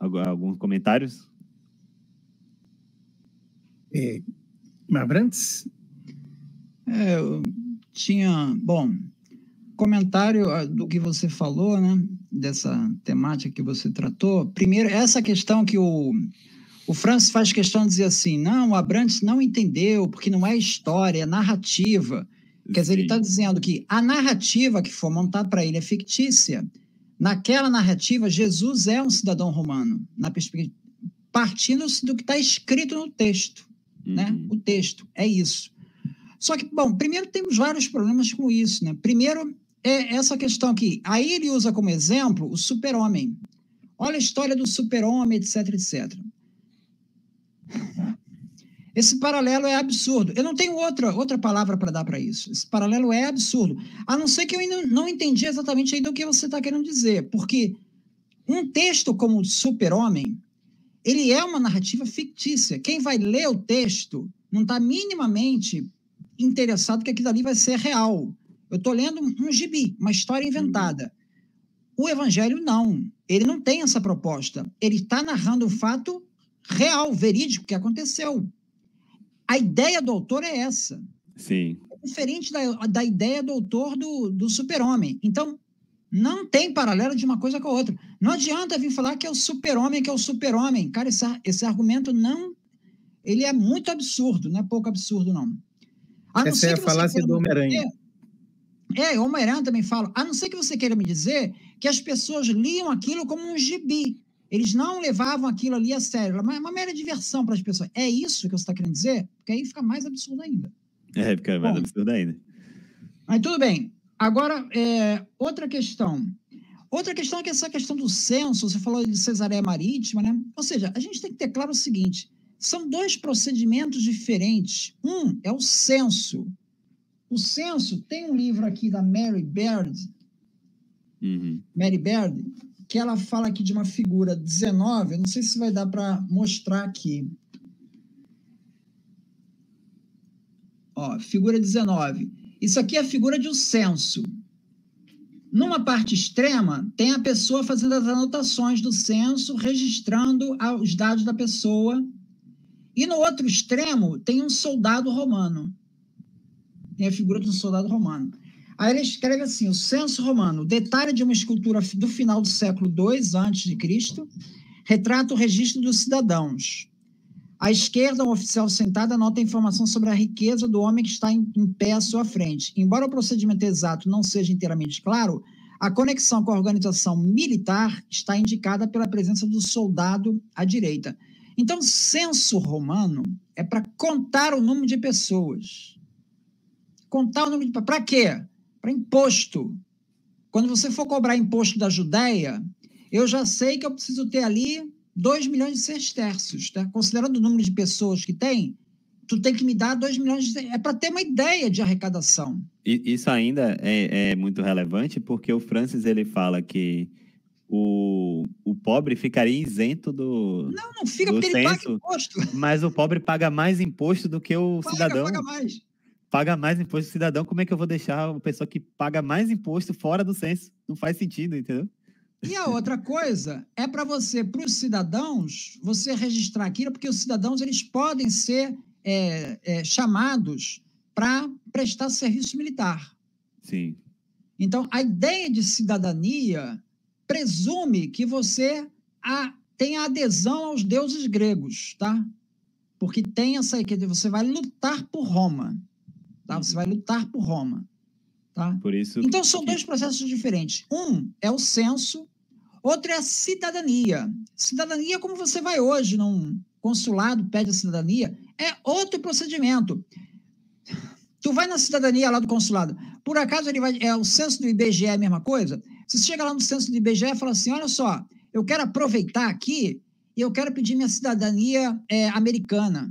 Alguns comentários? Abrantes? Eu tinha... Bom, comentário do que você falou, né? Dessa temática que você tratou. Primeiro, essa questão que o Francis faz questão de dizer assim, não, o Abrantes não entendeu, porque não é história, é narrativa. Quer dizer, ele está dizendo que a narrativa que for montada para ele é fictícia. Naquela narrativa, Jesus é um cidadão romano, na perspectiva, partindo do que está escrito no texto. Né? O texto, é isso. Só que, bom, primeiro temos vários problemas com isso. Né? Primeiro, é essa questão aqui. Aí ele usa como exemplo o super-homem. Olha a história do super-homem, etc, etc. Esse paralelo é absurdo. Eu não tenho outra palavra para dar para isso. Esse paralelo é absurdo. A não ser que eu ainda não entendi exatamente ainda o que você está querendo dizer. Porque um texto como o super-homem, ele é uma narrativa fictícia. Quem vai ler o texto não está minimamente interessado que aquilo ali vai ser real. Eu estou lendo um gibi, uma história inventada. O Evangelho não. Ele não tem essa proposta. Ele está narrando um fato real, verídico, que aconteceu. A ideia do autor é essa. Sim. É diferente da ideia do autor do super-homem. Então, não tem paralelo de uma coisa com a outra. Não adianta vir falar que é o super-homem, que é o super-homem. Cara, esse argumento não... Ele é muito absurdo, não é pouco absurdo, não. Essa é a falácia do Homem-Aranha. O Homem-Aranha também fala. A não ser que você queira me dizer que as pessoas liam aquilo como um gibi. Eles não levavam aquilo ali a sério. É uma mera diversão para as pessoas. É isso que você está querendo dizer? Porque aí fica mais absurdo ainda. Fica mais absurdo ainda. Mas tudo bem. Agora, outra questão. Outra questão é que essa questão do censo, você falou de Cesareia Marítima, né? Ou seja, a gente tem que ter claro o seguinte, são dois procedimentos diferentes. Um é o censo. O censo, tem um livro aqui da Mary Baird, Mary Baird, que ela fala aqui de uma figura 19, eu não sei se vai dar para mostrar aqui. Ó, figura 19. Isso aqui é a figura de um censo. Numa parte extrema, tem a pessoa fazendo as anotações do censo, registrando os dados da pessoa. E no outro extremo, tem um soldado romano. Tem a figura de um soldado romano. Aí ele escreve assim, o censo romano, detalhe de uma escultura do final do século II a.C., retrata o registro dos cidadãos. À esquerda, um oficial sentado anota a informação sobre a riqueza do homem que está em pé à sua frente. Embora o procedimento exato não seja inteiramente claro, a conexão com a organização militar está indicada pela presença do soldado à direita. Então, censo romano é para contar o número de pessoas. Contar o número de... Para quê? Para imposto. Quando você for cobrar imposto da Judéia, eu já sei que eu preciso ter ali 2 milhões de sesterços, tá? Considerando o número de pessoas que tem, tu tem que me dar 2 milhões de... É para ter uma ideia de arrecadação. Isso ainda é muito relevante, porque o Francis, ele fala que o pobre ficaria isento do Não fica, porque censo, ele paga imposto. Mas o pobre paga mais imposto do que o cidadão. Paga mais. Paga mais imposto do cidadão. Como é que eu vou deixar uma pessoa que paga mais imposto fora do censo? Não faz sentido, entendeu? E a outra coisa é para os cidadãos, você registrar aquilo, porque os cidadãos eles podem ser chamados para prestar serviço militar. Sim. Então, a ideia de cidadania presume que você tenha adesão aos deuses gregos, tá? Porque tem essa aí, que você vai lutar por Roma, tá? Você vai lutar por Roma, tá? Por isso então, são dois processos diferentes. Um é o censo, outro é a cidadania. Cidadania, como você vai hoje num consulado, pede a cidadania, é outro procedimento. Tu vai na cidadania lá do consulado, por acaso o censo do IBGE é a mesma coisa? Você chega lá no censo do IBGE e fala assim, olha só, eu quero aproveitar aqui e eu quero pedir minha cidadania americana.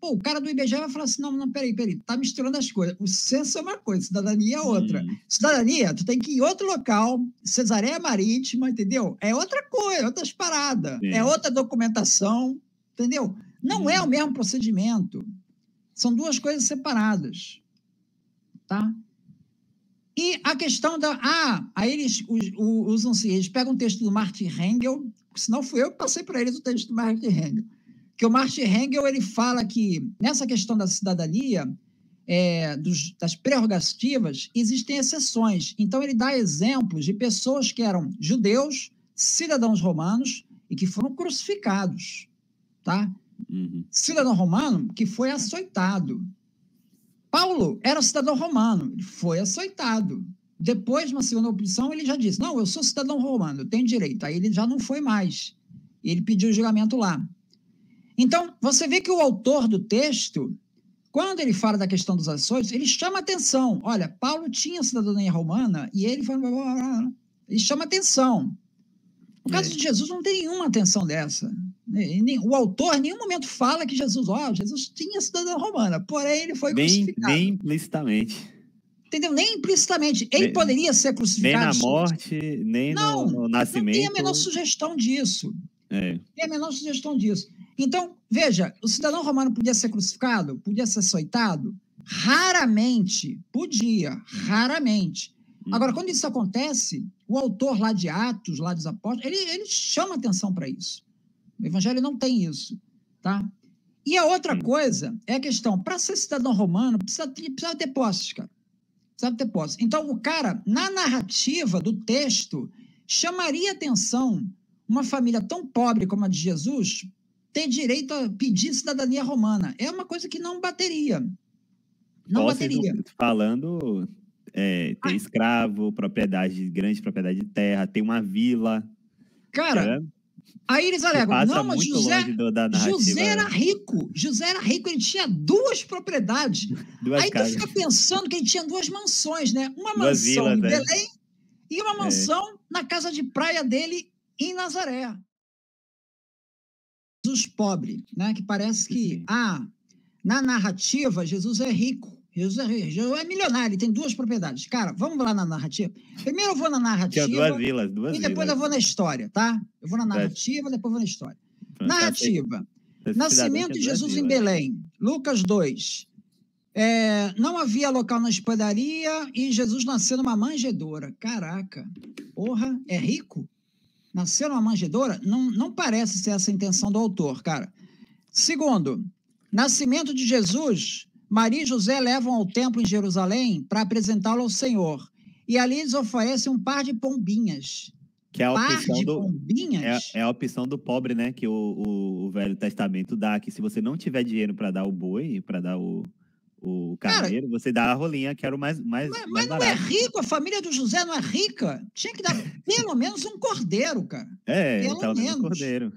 Pô, o cara do IBGE vai falar assim, não, peraí, tá misturando as coisas. O censo é uma coisa, cidadania é outra. Cidadania, tu tem que ir em outro local, Cesareia Marítima, entendeu? É outra coisa, outras paradas, é outra documentação, entendeu? Não é o mesmo procedimento. São duas coisas separadas, tá? E a questão da... aí eles usam-se, eles pegam um texto do Martin Engel, se não fui eu que passei para eles o texto do Martin Engel, que o Martin Engel, ele fala que nessa questão da cidadania, das prerrogativas, existem exceções. Então, ele dá exemplos de pessoas que eram judeus, cidadãos romanos e que foram crucificados, tá? Uhum. Cidadão romano que foi açoitado. Paulo era cidadão romano, ele foi açoitado. Depois, na segunda opção, ele já disse, não, eu sou cidadão romano, eu tenho direito. Aí ele já não foi mais. Ele pediu o julgamento lá. Então, você vê que o autor do texto, quando ele fala da questão dos açoites, ele chama atenção. Olha, Paulo tinha cidadania romana e ele chama atenção. No caso de Jesus, não tem nenhuma atenção dessa. O autor em nenhum momento fala que Jesus tinha cidadania romana, porém ele foi crucificado. Nem implicitamente. Entendeu? Nem implicitamente. Ele poderia ser crucificado. Nem na morte, nem no nascimento. Não tem a menor sugestão disso. Tem a menor sugestão disso. Então, veja, o cidadão romano podia ser crucificado? Podia ser açoitado? Raramente. Podia, raramente. Agora, quando isso acontece, o autor lá de Atos, lá dos Apóstolos, ele chama atenção para isso. O Evangelho não tem isso, tá? E a outra coisa é a questão, para ser cidadão romano, precisa ter posses, cara. Precisa ter posses. Então, o cara, na narrativa do texto, chamaria atenção uma família tão pobre como a de Jesus ter direito a pedir cidadania romana. É uma coisa que não bateria. Não bateria. Falando, ter escravo, grande propriedade de terra, tem uma vila. Cara, aí eles alegam, não, mas José era rico. José era rico, ele tinha 2 propriedades. Aí tu fica pensando que ele tinha 2 mansões, né? Uma mansão em Belém e uma mansão na casa de praia dele em Nazaré. Jesus pobre, né? Que parece que, na narrativa, Jesus é rico. Jesus é milionário, ele tem 2 propriedades. Cara, vamos lá na narrativa. Primeiro eu vou na narrativa. Tinha 2 vilas. E depois eu vou na história, tá? Eu vou na narrativa, depois eu vou na história. Narrativa. Nascimento de Jesus em Belém. Lucas 2. Não havia local na hospedaria e Jesus nasceu numa manjedoura. Caraca. Porra, é rico? Nasceu numa manjedoura? Não parece ser essa a intenção do autor, cara. Segundo, nascimento de Jesus, Maria e José levam ao templo em Jerusalém para apresentá-lo ao Senhor. E ali eles oferecem um par de pombinhas. Que é a opção é a opção do pobre, né? Que o Velho Testamento dá, que se você não tiver dinheiro para dar o boi, para dar o carneiro, você dá a rolinha, que era o mais mas barato. Não é rico, a família do José não é rica. Tinha que dar pelo menos um cordeiro, cara. Pelo menos um cordeiro.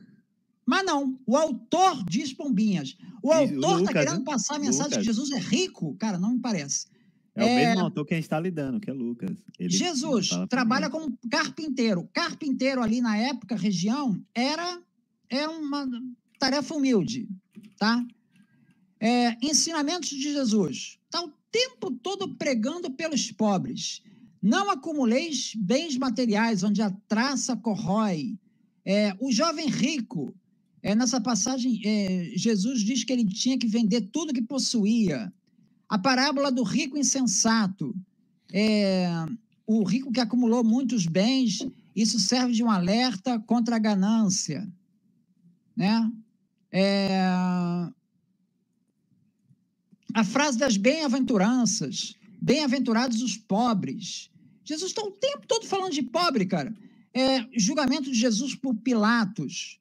Mas não, o autor diz pombinhas. O autor está querendo passar a mensagem que Jesus é rico? Cara, não me parece. É o mesmo autor que a gente está lidando, que é Lucas. Jesus trabalha como carpinteiro. Carpinteiro ali na época, região, era uma tarefa humilde, tá? Ensinamentos de Jesus. Está o tempo todo pregando pelos pobres. Não acumuleis bens materiais, onde a traça corrói. O jovem rico, nessa passagem, Jesus diz que ele tinha que vender tudo que possuía. A parábola do rico insensato. O rico que acumulou muitos bens, isso serve de um alerta contra a ganância. Né? A frase das bem-aventuranças. Bem-aventurados os pobres. Jesus está o tempo todo falando de pobre, cara. Julgamento de Jesus por Pilatos.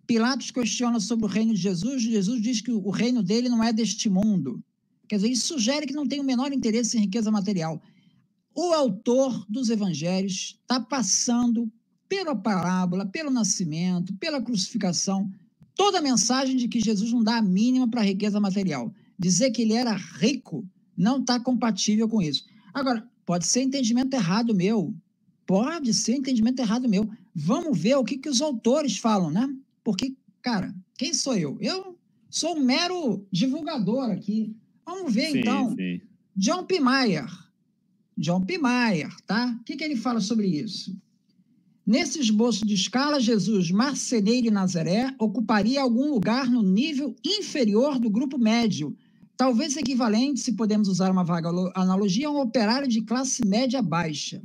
Pilatos questiona sobre o reino de Jesus. Jesus diz que o reino dele não é deste mundo. Quer dizer, isso sugere que não tem o menor interesse em riqueza material. O autor dos evangelhos está passando pela parábola, pelo nascimento, pela crucificação, toda a mensagem de que Jesus não dá a mínima para a riqueza material. Dizer que ele era rico não está compatível com isso. Agora, pode ser entendimento errado meu. Pode ser entendimento errado meu. Vamos ver o que os autores falam, né? Porque, cara, quem sou eu? Eu sou um mero divulgador aqui. Vamos ver, então. Sim. John P. Mayer, tá? O que ele fala sobre isso? Nesse esboço de escala, Jesus, marceneiro em Nazaré, ocuparia algum lugar no nível inferior do grupo médio, talvez equivalente, se podemos usar uma vaga analogia, a um operário de classe média baixa.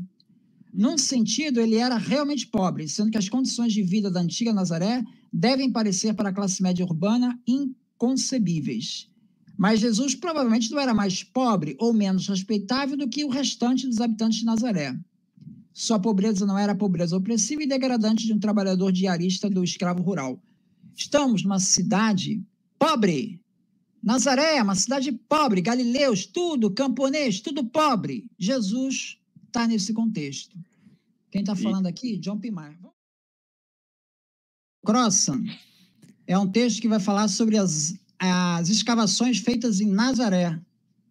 Num sentido, ele era realmente pobre, sendo que as condições de vida da antiga Nazaré devem parecer para a classe média urbana inconcebíveis. Mas Jesus provavelmente não era mais pobre ou menos respeitável do que o restante dos habitantes de Nazaré. Sua pobreza não era a pobreza opressiva e degradante de um trabalhador diarista do escravo rural. Estamos numa cidade pobre. Nazaré é uma cidade pobre, galileus, tudo, camponês, tudo pobre. Jesus está nesse contexto. Quem está falando aqui? John P. Maher. Crossan é um texto que vai falar sobre as escavações feitas em Nazaré.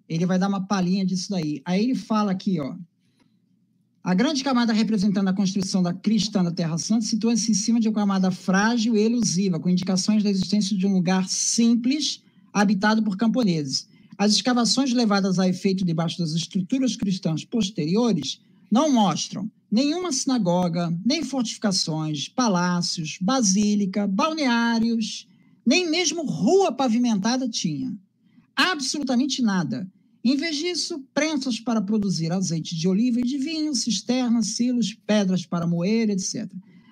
Ele vai dar uma palhinha disso daí. Aí ele fala aqui, ó. A grande camada representando a construção da cristã da Terra Santa situa-se em cima de uma camada frágil e elusiva, com indicações da existência de um lugar simples, habitado por camponeses. As escavações levadas a efeito debaixo das estruturas cristãs posteriores não mostram nenhuma sinagoga, nem fortificações, palácios, basílica, balneários, nem mesmo rua pavimentada tinha. Absolutamente nada. Em vez disso, prensas para produzir azeite de oliva e de vinho, cisternas, silos, pedras para moer, etc.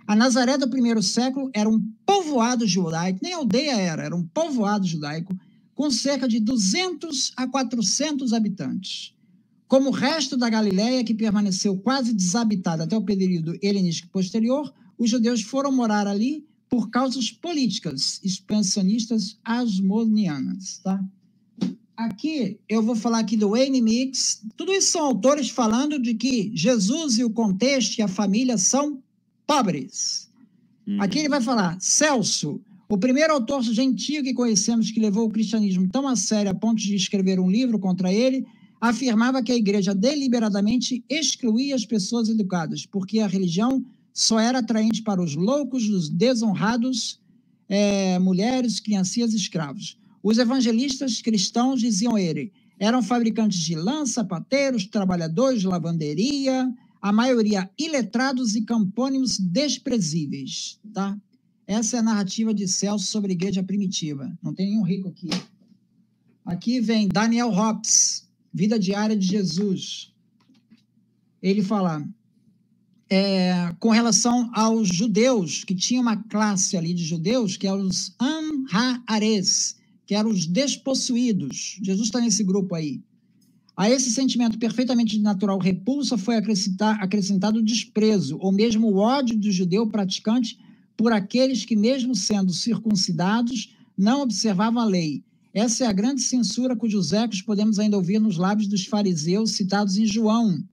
A Nazaré do primeiro século era um povoado judaico, nem aldeia era um povoado judaico, com cerca de 200 a 400 habitantes. Como o resto da Galileia, que permaneceu quase desabitada até o período helenístico posterior, os judeus foram morar ali por causas políticas, expansionistas asmoneanas. Tá? Aqui, eu vou falar aqui do Wayne Mix. Tudo isso são autores falando de que Jesus e o contexto e a família são pobres. Aqui ele vai falar, Celso, o primeiro autor gentio que conhecemos que levou o cristianismo tão a sério a ponto de escrever um livro contra ele, afirmava que a igreja deliberadamente excluía as pessoas educadas, porque a religião só era atraente para os loucos, os desonrados, mulheres, criancinhas e escravos. Os evangelistas cristãos, diziam ele, eram fabricantes de lã, sapateiros, trabalhadores de lavanderia, a maioria iletrados e campônimos desprezíveis, tá? Essa é a narrativa de Celso sobre a igreja primitiva. Não tem nenhum rico aqui. Aqui vem Daniel Hobbes, Vida Diária de Jesus. Ele fala, com relação aos judeus, que tinha uma classe ali de judeus, que eram os Am-Ha-Ares, que eram os despossuídos. Jesus está nesse grupo aí. A esse sentimento perfeitamente natural repulsa foi acrescentado o desprezo, ou mesmo o ódio do judeu praticante por aqueles que, mesmo sendo circuncidados, não observavam a lei. Essa é a grande censura cujos ecos podemos ainda ouvir nos lábios dos fariseus citados em João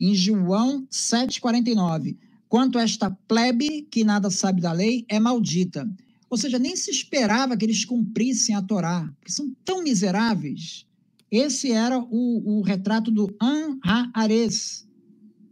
7,49. Quanto a esta plebe que nada sabe da lei, é maldita. Ou seja, nem se esperava que eles cumprissem a Torá, porque são tão miseráveis. Esse era o retrato do Am-Ha-Ares,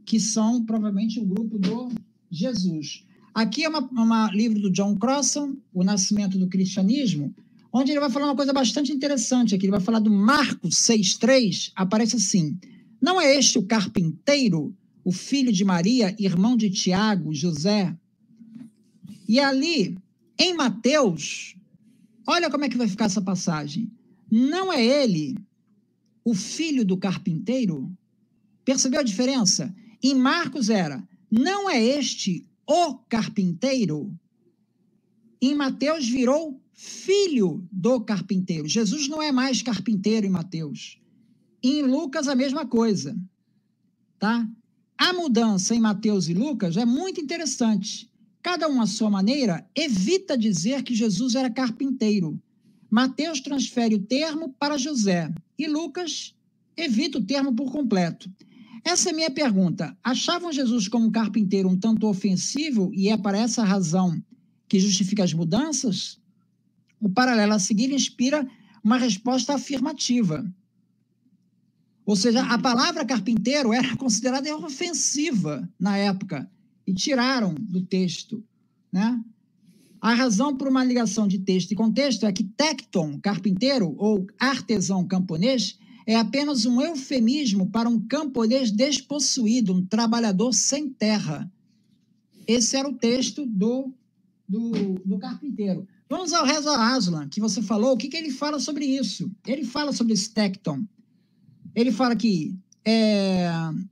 que são provavelmente o grupo do Jesus. Aqui é um livro do John Crossan, O Nascimento do Cristianismo, onde ele vai falar uma coisa bastante interessante aqui. Ele vai falar do Marcos 6,3, aparece assim, não é este o carpinteiro, o filho de Maria, irmão de Tiago, José? E ali, em Mateus, olha como é que vai ficar essa passagem. Não é ele o filho do carpinteiro? Percebeu a diferença? Em Marcos era, não é este o carpinteiro? Em Mateus virou filho do carpinteiro. Jesus não é mais carpinteiro em Mateus. Em Lucas, a mesma coisa. Tá? A mudança em Mateus e Lucas é muito interessante. Cada um à sua maneira evita dizer que Jesus era carpinteiro. Mateus transfere o termo para José e Lucas evita o termo por completo. Essa é a minha pergunta. Achavam Jesus como um carpinteiro um tanto ofensivo e é para essa razão que justifica as mudanças? O paralelo a seguir inspira uma resposta afirmativa. Ou seja, a palavra carpinteiro era considerada ofensiva na época e tiraram do texto, né? A razão por uma ligação de texto e contexto é que tecton, carpinteiro, ou artesão camponês, é apenas um eufemismo para um camponês despossuído, um trabalhador sem terra. Esse era o texto do carpinteiro. Vamos ao Reza Aslan, que você falou. O que ele fala sobre isso? Ele fala sobre esse tecton. Ele fala que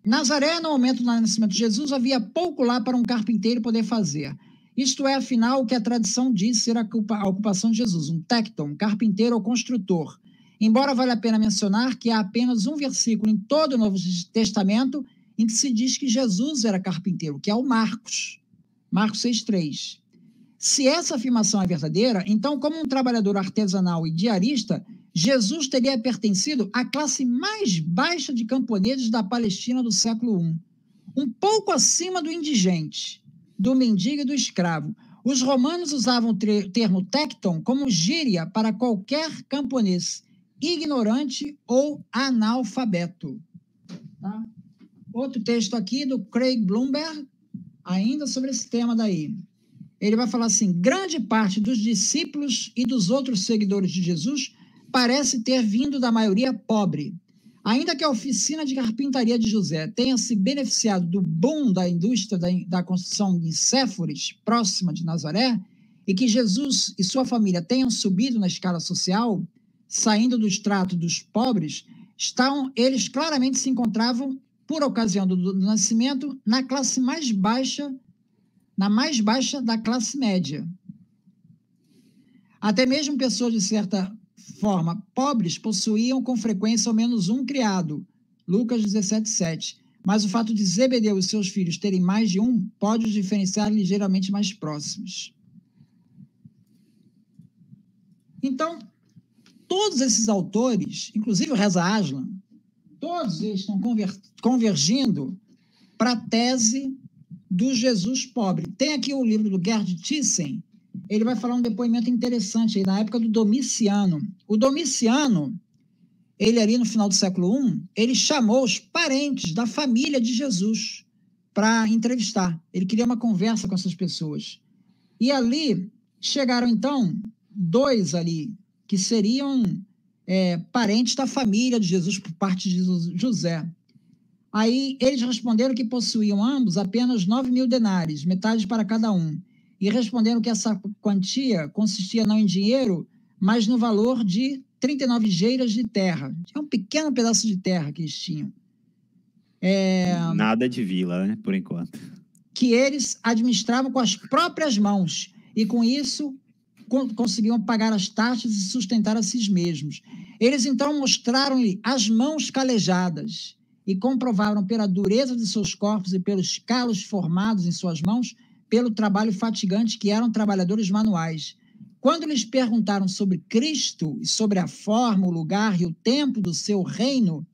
Nazaré, no momento do nascimento de Jesus, havia pouco lá para um carpinteiro poder fazer. Isto é, afinal, o que a tradição diz ser a ocupação de Jesus, um tecton, carpinteiro ou construtor. Embora valha a pena mencionar que há apenas um versículo em todo o Novo Testamento em que se diz que Jesus era carpinteiro, que é o Marcos 6,3. Se essa afirmação é verdadeira, então, como um trabalhador artesanal e diarista, Jesus teria pertencido à classe mais baixa de camponeses da Palestina do século I, um pouco acima do indigente, do mendigo e do escravo. Os romanos usavam o termo tecton como gíria para qualquer camponês, ignorante ou analfabeto. Tá? Outro texto aqui do Craig Blomberg, ainda sobre esse tema daí. Ele vai falar assim: grande parte dos discípulos e dos outros seguidores de Jesus parece ter vindo da maioria pobre. Ainda que a oficina de carpintaria de José tenha se beneficiado do boom da indústria da construção de Séforis, próxima de Nazaré, e que Jesus e sua família tenham subido na escala social, saindo do extrato dos pobres, eles claramente se encontravam, por ocasião do nascimento, na classe mais baixa, na mais baixa da classe média. Até mesmo pessoas de certa forma pobres possuíam com frequência ao menos um criado, Lucas 17,7. Mas o fato de Zebedeu e seus filhos terem mais de um pode os diferenciar ligeiramente mais próximos. Então, todos esses autores, inclusive o Reza Aslan, todos eles estão convergindo para a tese do Jesus pobre. Tem aqui o livro do Gerd Thyssen. Ele vai falar um depoimento interessante aí, na época do Domiciano. O Domiciano, ele ali no final do século I, ele chamou os parentes da família de Jesus para entrevistar. Ele queria uma conversa com essas pessoas. E ali chegaram, então, dois ali, que seriam parentes da família de Jesus por parte de José. Aí eles responderam que possuíam ambos apenas 9.000 denários, metade para cada um. E responderam que essa quantia consistia não em dinheiro, mas no valor de 39 geiras de terra. É um pequeno pedaço de terra que eles tinham. Nada de vila, né, por enquanto. Que eles administravam com as próprias mãos. E com isso conseguiam pagar as taxas e sustentar a si mesmos. Eles então mostraram-lhe as mãos calejadas e comprovaram pela dureza de seus corpos e pelos calos formados em suas mãos, pelo trabalho fatigante que eram trabalhadores manuais. Quando lhes perguntaram sobre Cristo e sobre a forma, o lugar e o tempo do seu reino,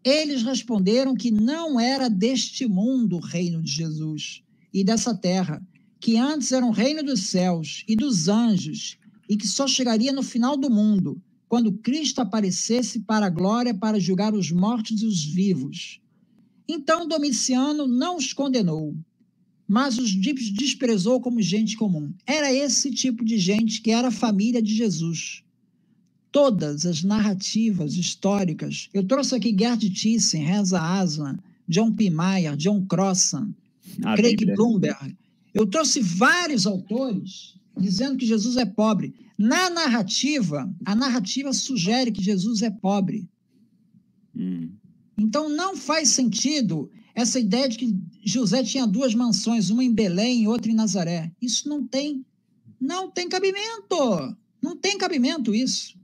eles responderam que não era deste mundo o reino de Jesus e dessa terra, que antes era um reino dos céus e dos anjos e que só chegaria no final do mundo, quando Cristo aparecesse para a glória para julgar os mortos e os vivos. Então Domiciano não os condenou, mas os desprezou como gente comum. Era esse tipo de gente que era a família de Jesus. Todas as narrativas históricas, eu trouxe aqui Gerd Thyssen, Reza Aslan, John P. Meyer, John Crossan, Craig Blomberg. Eu trouxe vários autores dizendo que Jesus é pobre. Na narrativa, a narrativa sugere que Jesus é pobre. Então, não faz sentido essa ideia de que José tinha duas mansões, uma em Belém e outra em Nazaré. Isso não tem cabimento. Não tem cabimento isso.